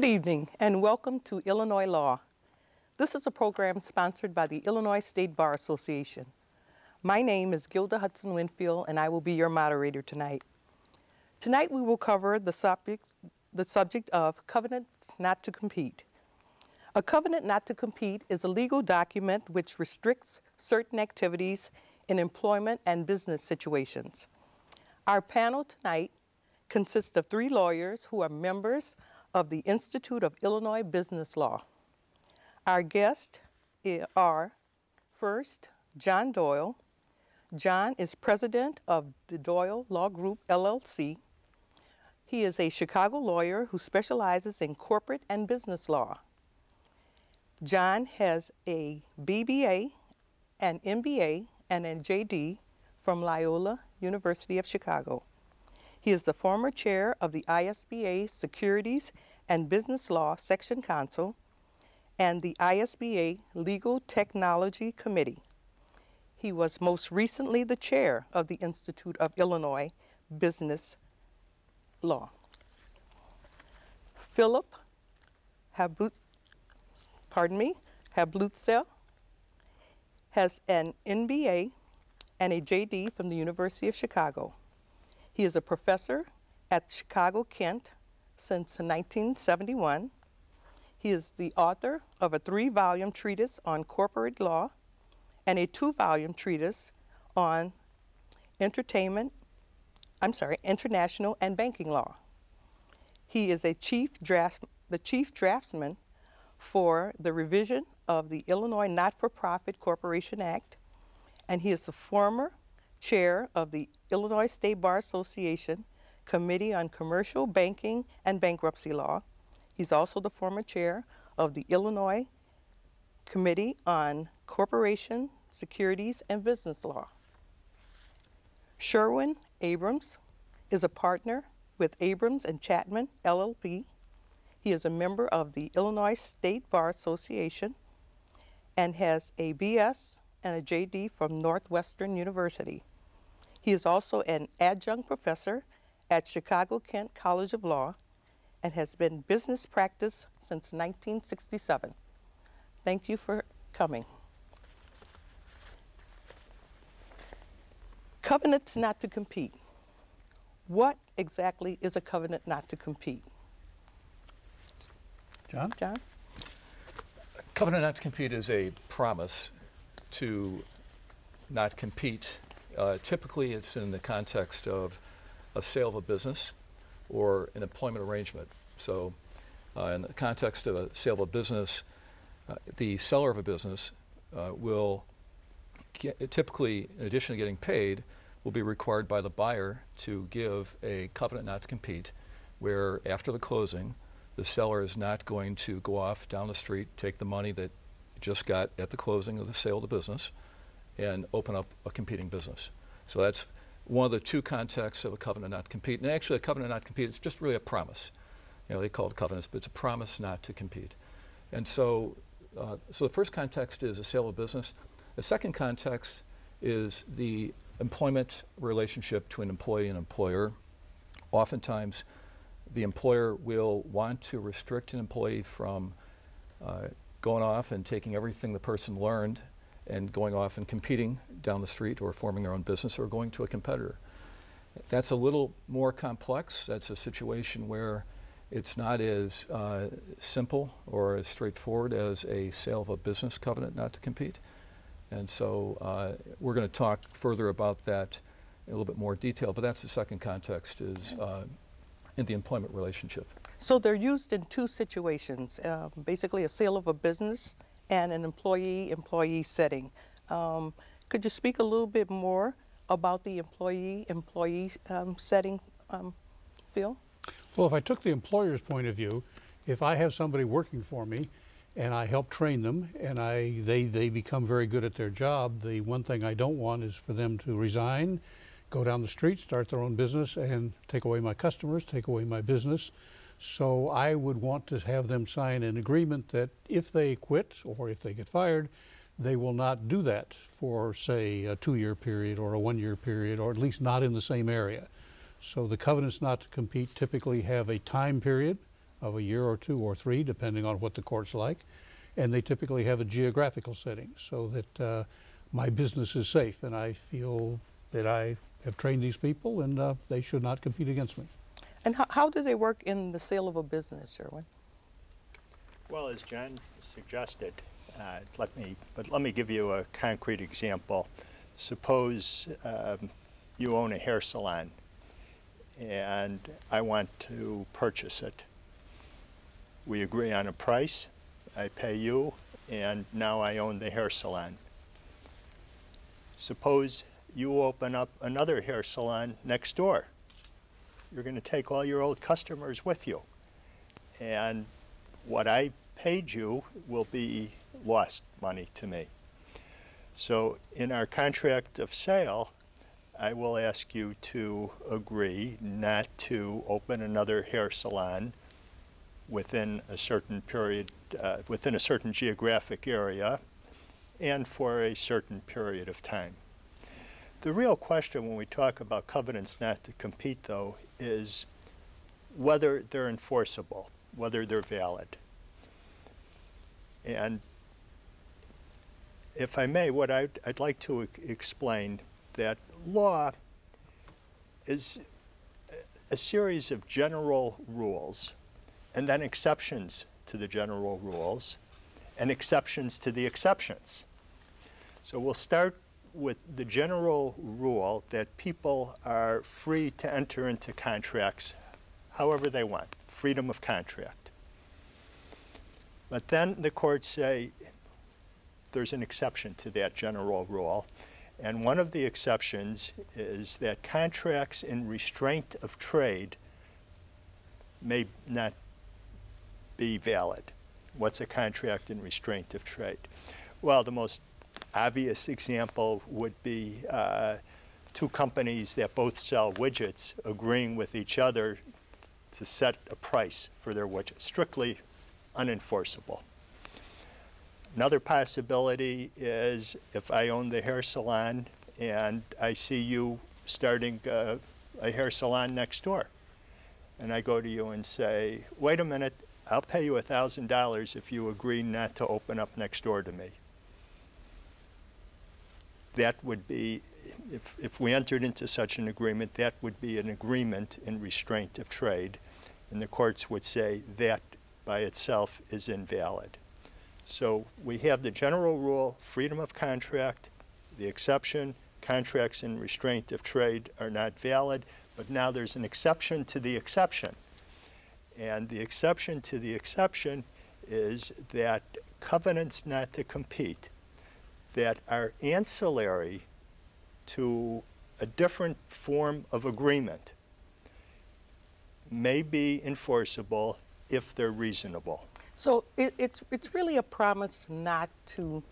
Good evening and welcome to Illinois Law. This is a program sponsored by the Illinois State Bar Association. My name is Gilda Hudson-Winfield and I will be your moderator tonight. Tonight we will cover the subject of covenants not to compete. A covenant not to compete is a legal document which restricts certain activities in employment and business situations. Our panel tonight consists of 3 lawyers who are members of the Institute of Illinois Business Law. Our guests are, first, John Doyle. John is president of the Doyle Law Group, LLC. He is a Chicago lawyer who specializes in corporate and business law. John has a BBA, an MBA, and a JD from Loyola University of Chicago. He is the former chair of the ISBA Securities and Business Law Section Council and the ISBA Legal Technology Committee. He was most recently the chair of the Institute of Illinois Business Law. Philip Hablutzel has an MBA and a JD from the University of Chicago. He is a professor at Chicago-Kent since 1971. He is the author of a 3-volume treatise on corporate law and a 2-volume treatise on international and banking law. He is the chief draftsman for the revision of the Illinois Not-for-Profit Corporation Act, and he is the former chair of the Illinois State Bar Association Committee on Commercial Banking and Bankruptcy Law. He's also the former chair of the Illinois Committee on Corporation, Securities, and Business Law. Sherwin Abrams is a partner with Abrams and Chapman, LLP. He is a member of the Illinois State Bar Association and has a BS and a JD from Northwestern University. He is also an adjunct professor at Chicago-Kent College of Law and has been business practice since 1967. Thank you for coming. Covenants not to compete. What exactly is a covenant not to compete? John? John? Covenant not to compete is a promise to not compete. Typically, it's in the context of a sale of a business or an employment arrangement. So in the context of a sale of a business, the seller of a business will typically, in addition to getting paid, will be required by the buyer to give a covenant not to compete, where after the closing, the seller is not going to go off down the street, take the money that just got at the closing of the sale of the business, and open up a competing business. So that's one of the 2 contexts of a covenant not to compete. And actually, a covenant not to compete is just really a promise. You know, they call it covenants, but it's a promise not to compete. And so, so the first context is a sale of business. The second context is the employment relationship between employee and employer. Oftentimes, the employer will want to restrict an employee from going off and taking everything the person learned and going off and competing down the street or forming their own business or going to a competitor. That's a little more complex. That's a situation where it's not as simple or as straightforward as a sale of a business covenant not to compete. And so we're going to talk further about that in a little bit more detail, but that's the second context, is in the employment relationship. So they're used in 2 situations, basically a sale of a business and an employee-employee setting. Could you speak a little bit more about the employee-employee setting, Phil? Well, if I took the employer's point of view, if I have somebody working for me and I help train them and they become very good at their job, the one thing I don't want is for them to resign, go down the street, start their own business, and take away my customers, take away my business. So I would want to have them sign an agreement that if they quit or if they get fired, they will not do that for, say, a 2-year period or a 1-year period, or at least not in the same area. So the covenants not to compete typically have a time period of a year or 2 or 3, depending on what the court's like. And they typically have a geographical setting so that my business is safe, and I feel that I have trained these people and they should not compete against me. And how do they work in the sale of a business, Sherwin? Well, as John suggested, let me give you a concrete example. Suppose you own a hair salon and I want to purchase it. We agree on a price, I pay you, and now I own the hair salon. Suppose you open up another hair salon next door. You're going to take all your old customers with you, and what I paid you will be lost money to me. So in our contract of sale, I will ask you to agree not to open another hair salon within a certain period, within a certain geographic area, and for a certain period of time. The real question when we talk about covenants not to compete, though, is whether they're enforceable, whether they're valid. And if I may, what I'd like to explain that law is a series of general rules and then exceptions to the general rules and exceptions to the exceptions. So we'll start with the general rule that people are free to enter into contracts however they want, freedom of contract. But then the courts say there's an exception to that general rule, and one of the exceptions is that contracts in restraint of trade may not be valid. What's a contract in restraint of trade? Well, the most obvious example would be two companies that both sell widgets agreeing with each other to set a price for their widgets, strictly unenforceable. Another possibility is if I own the hair salon and I see you starting a hair salon next door, and I go to you and say, wait a minute, I'll pay you $1,000 if you agree not to open up next door to me. That would be, if we entered into such an agreement, that would be an agreement in restraint of trade, and the courts would say that by itself is invalid. So we have the general rule, freedom of contract, the exception, contracts in restraint of trade are not valid, but now there's an exception to the exception. And the exception to the exception is that covenants not to compete that are ancillary to a different form of agreement may be enforceable if they're reasonable. So it's really a promise not to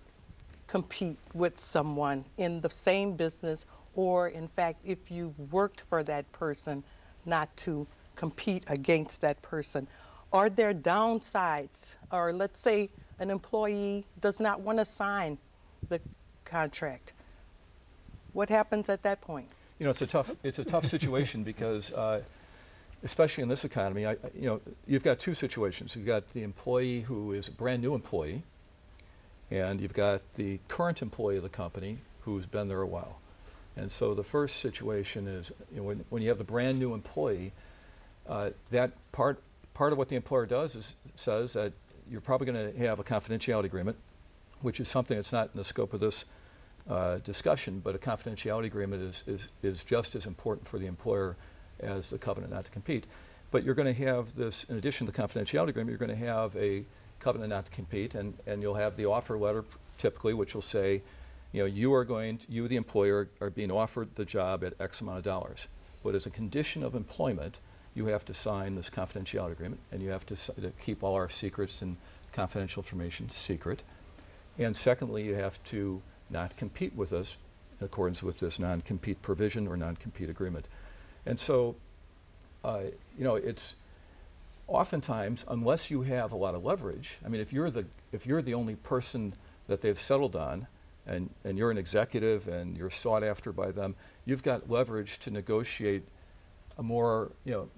compete with someone in the same business, or in fact, if you worked for that person, not to compete against that person. Are there downsides? Or let's say an employee does not want to sign the contract. What happens at that point? You know, it's a tough situation because, especially in this economy, you've got two situations. You've got the employee who is a brand new employee, and you've got the current employee of the company who's been there a while. And so the first situation is, when you have the brand new employee, that part of what the employer does is says that you're probably going to have a confidentiality agreement, which is something that's not in the scope of this discussion, but a confidentiality agreement is just as important for the employer as the covenant not to compete. But you're going to have this, in addition to the confidentiality agreement, you're going to have a covenant not to compete, and you'll have the offer letter typically, which will say, you the employer are being offered the job at X amount of dollars. But as a condition of employment, you have to sign this confidentiality agreement, and you have to keep all our secrets and confidential information secret. And secondly, you have to not compete with us in accordance with this non-compete provision or non-compete agreement. And so, it's oftentimes, unless you have a lot of leverage, I mean, if you're the only person that they've settled on, and you're an executive and you're sought after by them, you've got leverage to negotiate a more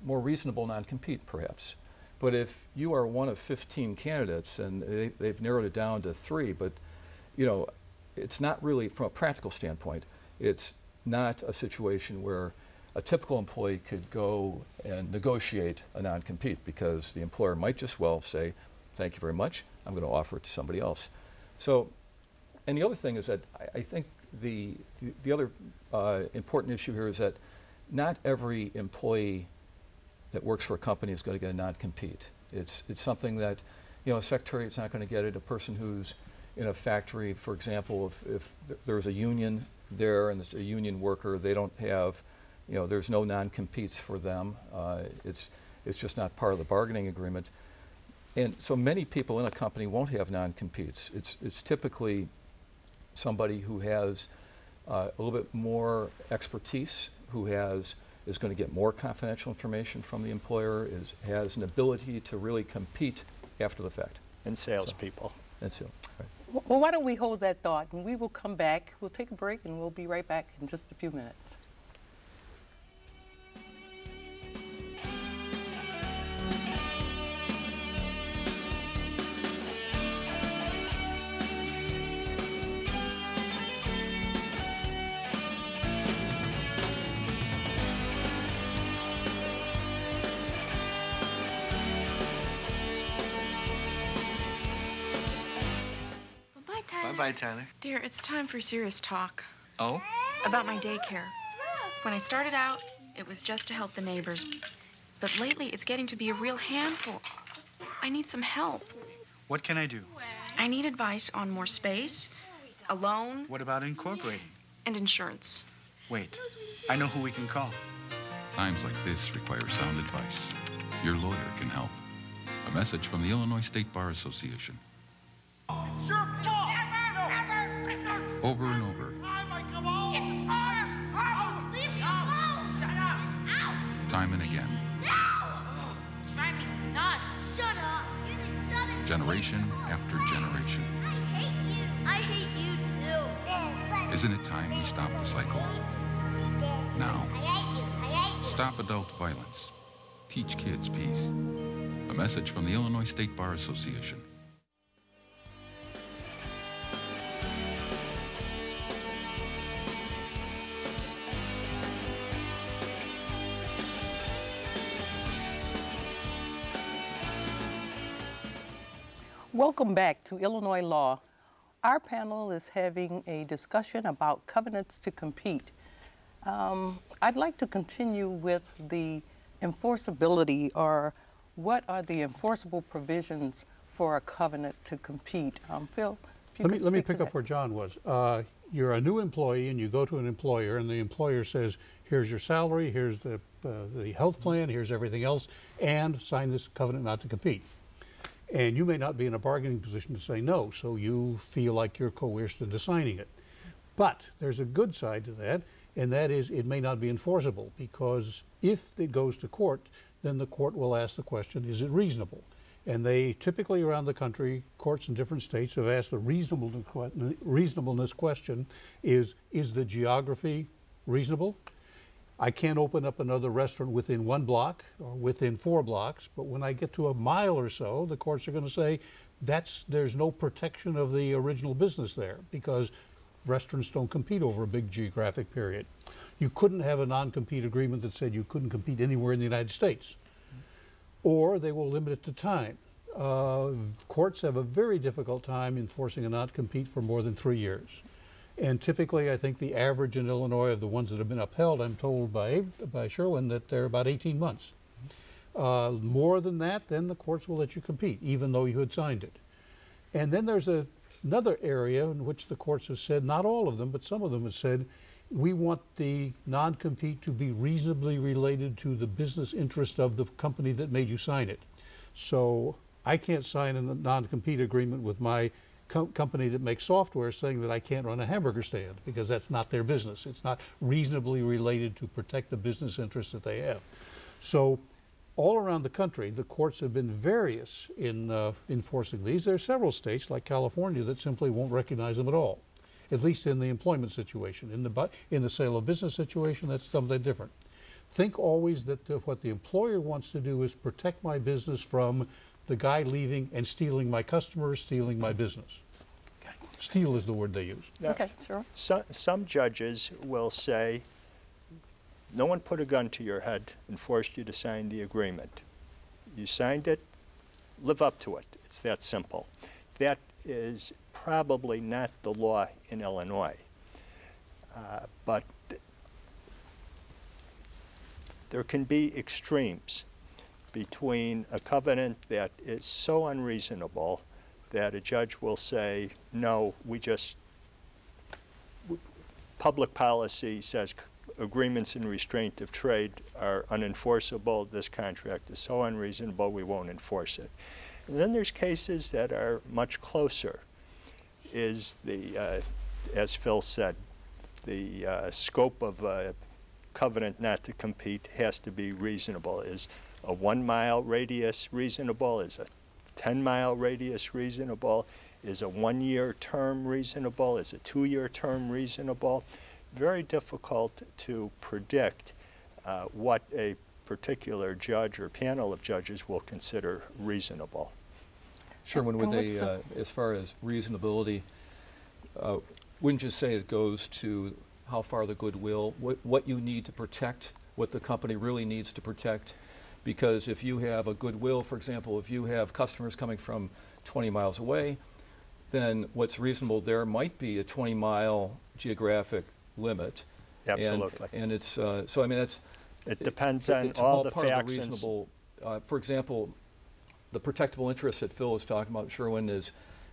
reasonable non-compete, perhaps. But if you are one of 15 candidates and they've narrowed it down to 3, but you know, it's not really, from a practical standpoint, it's not a situation where a typical employee could go and negotiate a non-compete, because the employer might just well say, thank you very much, I'm going to offer it to somebody else. So, and the other thing is that I think the other important issue here is that not every employee that works for a company is going to get a non-compete. It's something that, you know, a secretary is not going to get it. A person who's in a factory, for example, if there's a union there and it's a union worker, they don't have, you know, there's no non-competes for them. It's just not part of the bargaining agreement. And so many people in a company won't have non-competes. It's typically somebody who has a little bit more expertise, who is going to get more confidential information from the employer, has an ability to really compete after the fact. And salespeople. And so, right. Well, why don't we hold that thought, and we will come back. We'll take a break, and we'll be right back in just a few minutes. Bye-bye, Tyler. Dear, it's time for serious talk. Oh? About my daycare. When I started out, it was just to help the neighbors. But lately, it's getting to be a real handful. I need some help. What can I do? I need advice on more space, a loan, What about incorporating? and insurance. Wait, I know who we can call. Times like this require sound advice. Your lawyer can help. A message from the Illinois State Bar Association. It's your fault! Never! Mister! Over and over. Come on! It's our Leave me alone! Shut up! Out! Time and again. No! Drive me nuts! Shut up! You're the dumbest... Generation after generation. I hate you! I hate you too! Isn't it time we stop the cycle? Now. I hate you! I hate you! Stop adult violence. Teach kids peace. A message from the Illinois State Bar Association. Welcome back to Illinois Law. Our panel is having a discussion about covenants to compete. I'd like to continue with the enforceability, or what are the enforceable provisions for a covenant to compete. Phil, if you could Let me speak to pick up that. where John was. You're a new employee and you go to an employer, and the employer says, here's your salary, here's the health plan, here's everything else, and sign this covenant not to compete. And you may not be in a bargaining position to say no, so you feel like you're coerced into signing it. But there's a good side to that, and that is it may not be enforceable, because if it goes to court, then the court will ask the question, is it reasonable? And they typically around the country, courts in different states have asked the reasonableness question, is the geography reasonable? I can't open up another restaurant within 1 block or within 4 blocks, but when I get to a mile or so, the courts are going to say there's no protection of the original business there, because restaurants don't compete over a big geographic period. You couldn't have a non-compete agreement that said you couldn't compete anywhere in the United States. Or they will limit it to time. Courts have a very difficult time enforcing a non-compete for more than 3 years. And typically, I think the average in Illinois of the ones that have been upheld, I'm told by Sherwin, that they're about 18 months. More than that, then the courts will let you compete, even though you had signed it. And then there's another area in which the courts have said, not all of them, but some of them have said, we want the non-compete to be reasonably related to the business interest of the company that made you sign it. So I can't sign a non-compete agreement with my company that makes software saying that I can't run a hamburger stand, because that's not their business. It's not reasonably related to protect the business interests that they have. So all around the country, the courts have been various in enforcing these. There are several states, like California, that simply won't recognize them at all, at least in the employment situation. In the sale of business situation, that's something different. think always that what the employer wants to do is protect my business from the guy leaving and stealing my customers, stealing my business. Steal is the word they use. Now, Okay, sure. some judges will say, no one put a gun to your head and forced you to sign the agreement. You signed it, live up to it. It's that simple. That is probably not the law in Illinois. But there can be extremes between a covenant that is so unreasonable that a judge will say, no, public policy says agreements in restraint of trade are unenforceable. This contract is so unreasonable we won't enforce it. And then there's cases that are much closer. Is the, as Phil said, the scope of a covenant not to compete has to be reasonable. Is a 1 mile radius reasonable? Is a 10-mile radius reasonable? Is a 1-year term reasonable? Is a 2-year term reasonable? Very difficult to predict what a particular judge or panel of judges will consider reasonable. Sherwin, would they, as far as reasonability, wouldn't you say it goes to how far the goodwill, what you need to protect, what the company really needs to protect? Because if you have a goodwill, for example, if you have customers coming from 20 miles away, then what's reasonable there might be a 20-mile geographic limit. Absolutely. And it's, so I mean, that's... It depends on all the part of facts. The reasonable, for example, the protectable interest that Phil was talking about, Sherwin, is,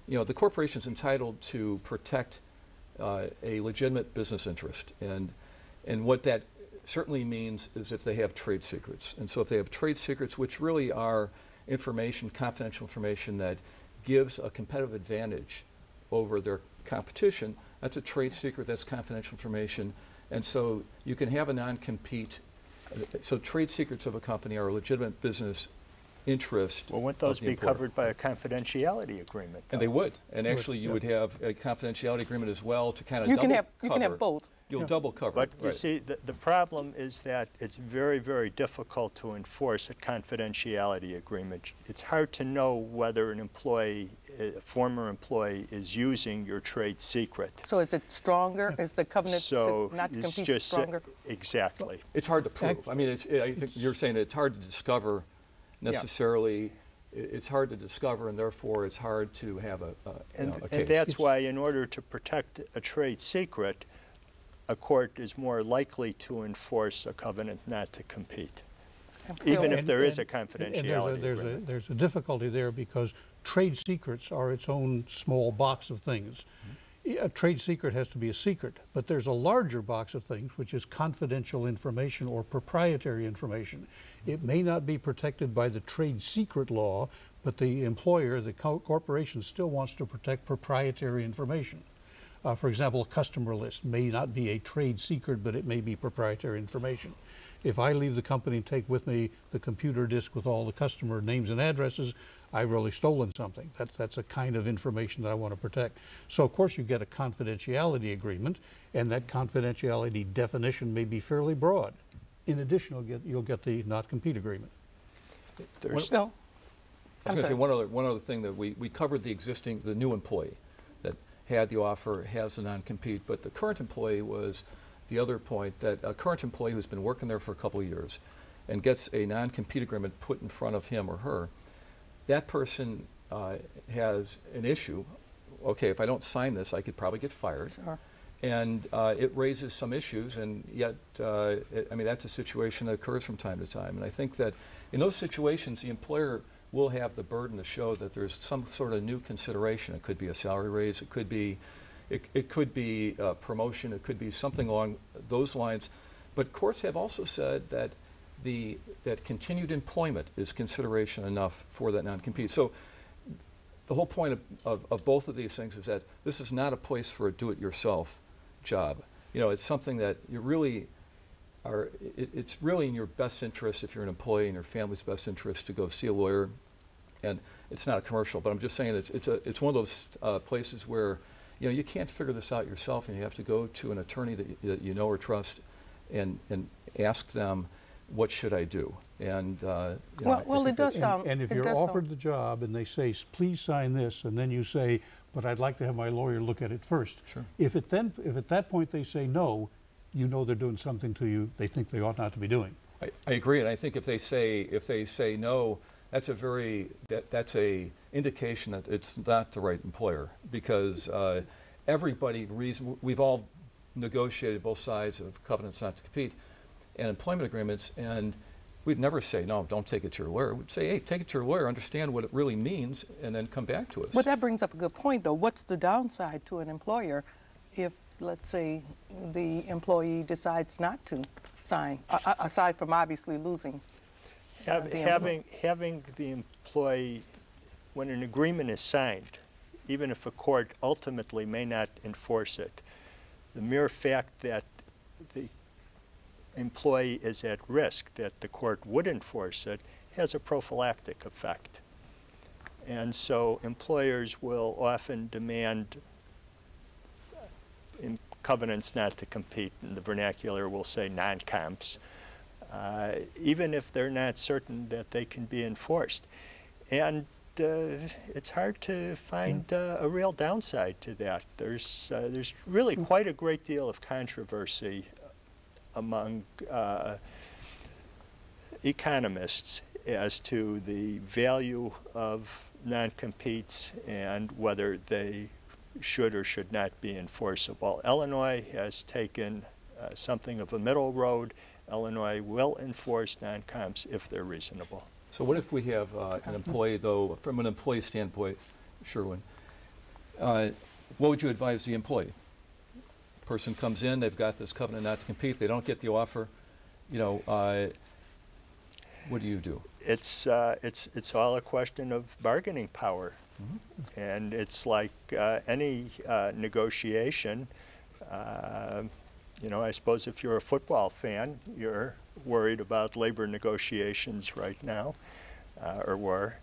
you know, the corporation's entitled to protect a legitimate business interest. And what that certainly means is if they have trade secrets. And so if they have trade secrets, which really are information, confidential information that gives a competitive advantage over their competition, that's a trade secret, that's confidential information. And so you can have a non-compete. So trade secrets of a company are a legitimate business interest. Well, wouldn't those be covered by a confidentiality agreement? And they would. And actually you would have a confidentiality agreement as well to kind of You can have both. You'll double cover. But right. you see, the problem is that it's very, very difficult to enforce a confidentiality agreement. It's hard to know whether an employee, a former employee, is using your trade secret. So is it stronger? Is the covenant So not to it's compete just stronger? Exactly. It's hard to prove. I mean, I think you're saying it's hard to discover necessarily. It's hard to discover, and therefore it's hard to have a case. And that's why, in order to protect a trade secret, a court is more likely to enforce a covenant not to compete, even if there is a confidentiality agreement. There's a difficulty there because trade secrets are its own small box of things. A trade secret has to be a secret, but there's a larger box of things, which is confidential information or proprietary information. It may not be protected by the trade secret law, but the employer, the corporation, still wants to protect proprietary information. For example, a customer list may not be a trade secret, but it may be proprietary information. If I leave the company and take with me the computer disk with all the customer names and addresses, I've really stolen something. That's a kind of information that I want to protect. So of course you get a confidentiality agreement, and that confidentiality definition may be fairly broad. In addition, you'll get the not compete agreement. I was going to say one other thing that we covered the new employee that had the offer, has a non-compete, but the current employee was the other point, that a current employee who's been working there for a couple of years and gets a non-compete agreement put in front of him or her, that person has an issue. Okay, if I don't sign this, I could probably get fired. Sure. And it raises some issues, and yet, I mean, that's a situation that occurs from time to time. And I think that in those situations, the employer will have the burden to show that there's some sort of new consideration. It could be a salary raise, it could be a promotion, it could be something along those lines. But courts have also said that that continued employment is consideration enough for that non-compete. So the whole point of both of these things is that this is not a place for a do-it-yourself job. You know, it's something that you really are, it's really in your best interest, if you're an employee, in your family's best interest, to go see a lawyer. And it's not a commercial, but I'm just saying it's one of those places where, you know, you can't figure this out yourself, and you have to go to an attorney that you know or trust and ask them. what should I do? And well, it does sound. And if it you're does offered sound- the job and they say, please sign this, and then you say, but I'd like to have my lawyer look at it first. Sure. If at that point they say no, you know they're doing something to you they think they ought not to be doing. I agree, and I think if they say no, that's a indication that it's not the right employer, because we've all negotiated both sides of covenants not to compete and employment agreements, and we'd never say, no, don't take it to your lawyer. We'd say, hey, take it to your lawyer, understand what it really means, and then come back to us. But that brings up a good point, though. What's the downside to an employer if, let's say, the employee decides not to sign, aside from obviously losing? Having the employee, when an agreement is signed, even if a court ultimately may not enforce it, the mere fact that the employee is at risk that the court would enforce it has a prophylactic effect. And so employers will often demand in covenants not to compete, in the vernacular we'll say non-comps, even if they're not certain that they can be enforced. And it's hard to find a real downside to that. There's really quite a great deal of controversy among economists as to the value of non-competes and whether they should or should not be enforceable. Illinois has taken something of a middle road. Illinois will enforce non-comps if they're reasonable. So what if we have an employee, though, from an employee standpoint, Sherwin, what would you advise the employee? Person comes in, they've got this covenant not to compete, they don't get the offer, what do you do? It's all a question of bargaining power. Mm-hmm. And it's like any negotiation. I suppose if you're a football fan, you're worried about labor negotiations right now, or were.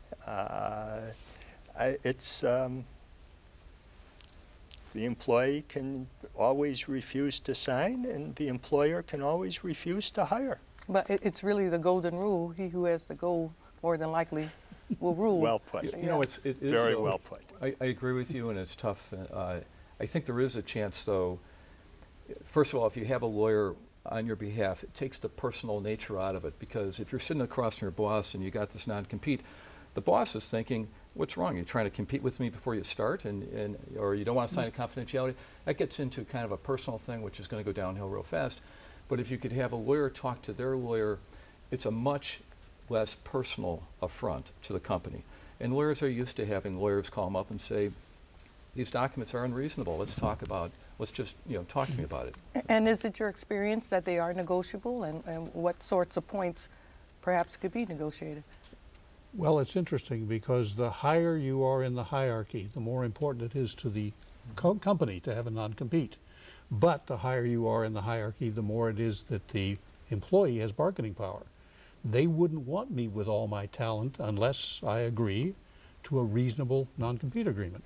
The employee can always refuse to sign, and the employer can always refuse to hire. But it's really the golden rule. He who has the goal more than likely will rule. Well put. It is very well put. I agree with you, and it's tough. I think there is a chance, though. First of all, if you have a lawyer on your behalf, it takes the personal nature out of it, because if you're sitting across from your boss and you got this non-compete, the boss is thinking, what's wrong? You're trying to compete with me before you start, or you don't want to sign a confidentiality? That gets into kind of a personal thing, which is going to go downhill real fast. But if you could have a lawyer talk to their lawyer, it's a much less personal affront to the company. And lawyers are used to having lawyers call them up and say, these documents are unreasonable. Let's talk to me about it. And is it your experience that they are negotiable, and what sorts of points perhaps could be negotiated? Well, it's interesting because the higher you are in the hierarchy, the more important it is to the company to have a non-compete. But the higher you are in the hierarchy, the more it is that the employee has bargaining power. They wouldn't want me with all my talent unless I agree to a reasonable non-compete agreement.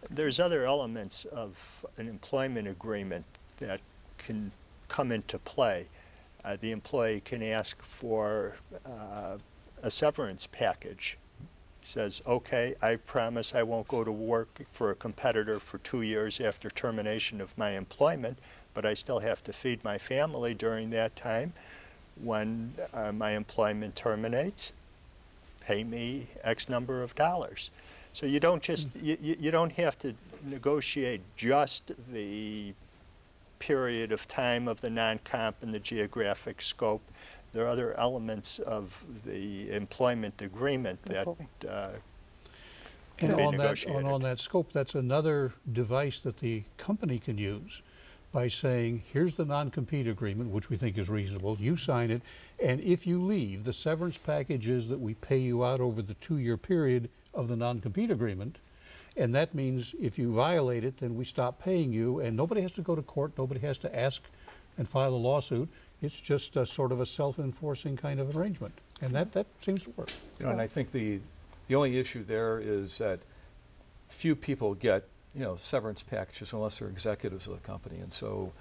There's other elements of an employment agreement that can come into play. The employee can ask for a severance package. He says, okay, I promise I won't go to work for a competitor for 2 years after termination of my employment, but I still have to feed my family during that time. When my employment terminates, pay me X number of dollars. So you don't just you don't have to negotiate just the period of time of the non-comp and the geographic scope. There are other elements of the employment agreement that can be negotiated. And on that scope, that's another device that the company can use by saying, here's the non-compete agreement, which we think is reasonable. You sign it, and if you leave, the severance package is that we pay you out over the 2-year period of the non-compete agreement, and that means if you violate it, then we stop paying you, and nobody has to go to court, nobody has to ask and file a lawsuit. It's just a sort of a self-enforcing kind of arrangement, and that seems to work. And I think the only issue there is that few people get severance packages unless they're executives of the company, and so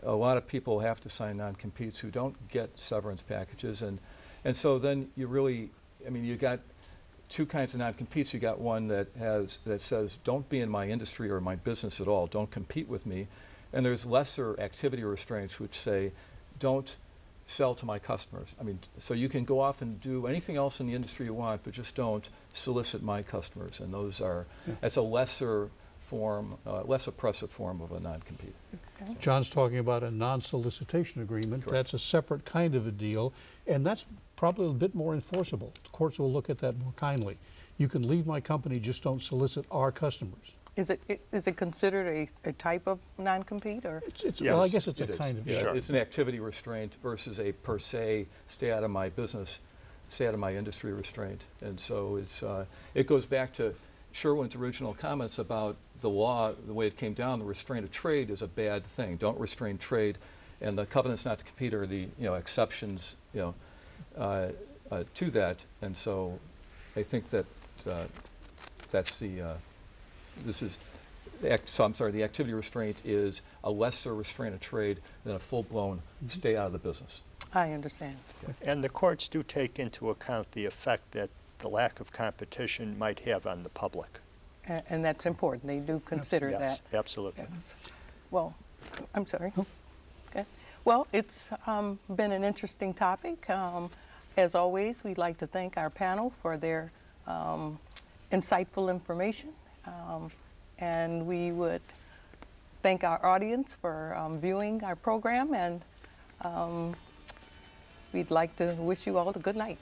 a lot of people have to sign non-competes who don't get severance packages, and so then you really, I mean, you got two kinds of non-competes. You got one that says don't be in my industry or my business at all, don't compete with me, and there's lesser activity restraints which say don't sell to my customers. I mean, so you can go off and do anything else in the industry you want, but just don't solicit my customers, and those are, that's a lesser form, less oppressive form of a non-compete. Okay. John's talking about a non-solicitation agreement. Correct. That's a separate kind of a deal, and that's probably a bit more enforceable. The courts will look at that more kindly. You can leave my company, just don't solicit our customers. Is it considered a type of non-compete, or? It's Yes, well, I guess it's It a is. kind of. Yeah, Sure. it's an activity restraint versus a per se stay out of my business, stay out of my industry restraint. And so it's it goes back to Sherwin's original comments about the law, the way it came down. The restraint of trade is a bad thing. Don't restrain trade, and the covenants not to compete are the exceptions to that. And so I think that that's the so I'm sorry, the activity restraint is a lesser restraint of trade than a full-blown stay out of the business. I understand. And the courts do take into account the effect that the lack of competition might have on the public. And that's important. They do consider Yes, that. absolutely. Yes. Well, I'm sorry. Okay. Well, it's been an interesting topic. As always, we'd like to thank our panel for their insightful information. And we would thank our audience for viewing our program, and we'd like to wish you all a good night.